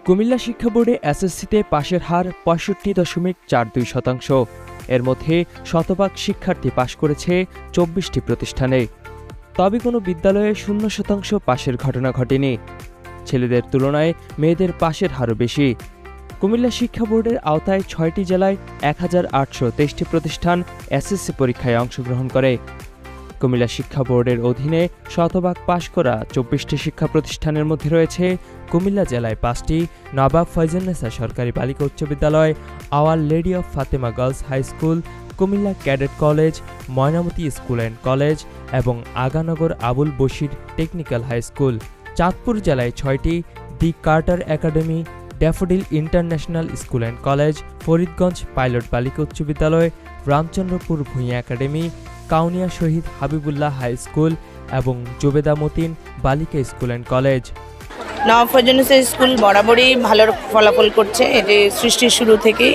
কুমিল্লা শিক্ষা বোর্ডে এসএসসিতে পাশের হার ৬৫.৪২%। এর মধ্যে শতভাগ শিক্ষার্থী পাশ করেছে ২৪টি প্রতিষ্ঠানে। তবে কোনো বিদ্যালয়ে ০% পাশের ঘটনা ঘটেনি। ছেলেদের তুলনায় মেয়েদের পাশের হারও বেশি। কুমিল্লা শিক্ষা বোর্ডের আওতায় ৬টি জেলায় ১,৮২৩টি প্রতিষ্ঠান এসএসসি পরীক্ষায় অংশগ্রহণ করে। কুমিল্লা শিক্ষা বোর্ডের অধীনে শতভাগ পাশ করা ২৪টি শিক্ষা প্রতিষ্ঠানের মধ্যে রয়েছে কুমিল্লা জেলায় ৫টি, নবাব ফয়জুন্নেসা সরকারি বালিকা উচ্চ বিদ্যালয়, our lady of Fatema girls high school, Comilla cadet college, Mainamati school and college এবং Aganagar Abul Bashir technical high school. Chandpur জেলায় ৬টি, the Carter academy, daffodil international school and college, Faridganj pilot বালিকা উচ্চ বিদ্যালয়, Ramchandrapur Bhuiyan academy, Kaunia Shahid Habibullah high school এবং জুবেদা মতিন বালিকা school and college. Nawab Faizunnesa school বরাবরই ভালো ফলাফল করছে, এটি সৃষ্টির শুরু থেকেই।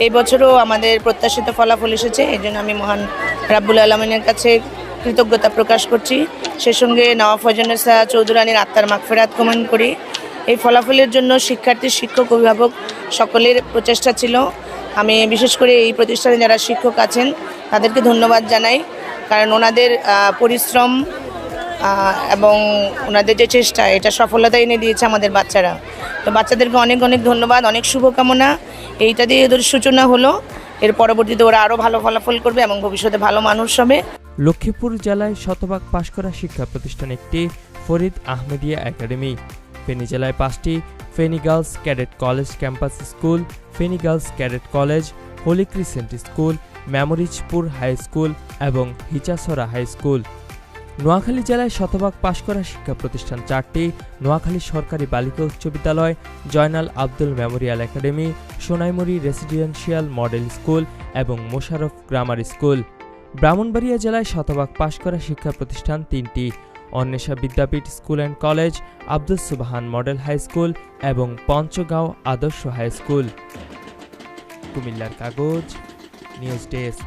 এই বছরও আমাদের প্রত্যাশিত ফলাফল এসেছে, এই জন্য আমি মহান রাব্বুল আলামিনের কাছে কৃতজ্ঞতা প্রকাশ করছি। সে সঙ্গে নবাব ফয়জুন্নেসা চৌধুরানীর আত্মার মাগফিরাত কামনা করি। এই ফলাফলের জন্য শিক্ষার্থী, শিক্ষক, অভিভাবক সকলের প্রচেষ্টা ছিল। আমি বিশেষ করে এই প্রতিষ্ঠানে যারা শিক্ষক আছেন তাদেরকে ধন্যবাদ জানাই, কারণ ওনাদের পরিশ্রম এবং ওনাদের যে চেষ্টা, এটা সফলতা এনে দিয়েছে আমাদের বাচ্চারা। তো বাচ্চাদেরকে অনেক অনেক ধন্যবাদ, অনেক শুভকামনা। এইটা দিয়ে ওদের সূচনা হলো, এর পরবর্তীতে ওরা আরও ভালো ফলাফল করবে এবং ভবিষ্যতে ভালো মানুষ হবে। লক্ষ্মীপুর জেলায় শতভাগ পাশ করা শিক্ষা প্রতিষ্ঠান একটি, ফরিদ আহমেদিয়া একাডেমি। ফেনী জেলায় 5টি, Feni girls cadet college campus school, Feni girls cadet college, holy crescent school, মেমোরিজপুর হাই স্কুল এবং হিচাছড়া হাই স্কুল। নোয়াখালী জেলায় শতভাগ পাশ করা শিক্ষা প্রতিষ্ঠান 4টি, নোয়াখালী সরকারি বালিকা উচ্চ বিদ্যালয়, Joynal Abdul Memorial academy, Sonaimuri residential model school এবং মোশাররফ গ্রামার স্কুল। ব্রাহ্মণবাড়িয়া জেলায় শতভাগ পাশ করা শিক্ষা প্রতিষ্ঠান 3টি, অন্বেষা বিদ্যাপীঠ স্কুল অ্যান্ড কলেজ, আব্দুস সুবহান মডেল হাই স্কুল এবং পঞ্চগাঁও আদর্শ হাই স্কুল। কুমিল্লার কাগজ, নিউজ ডেস্ক।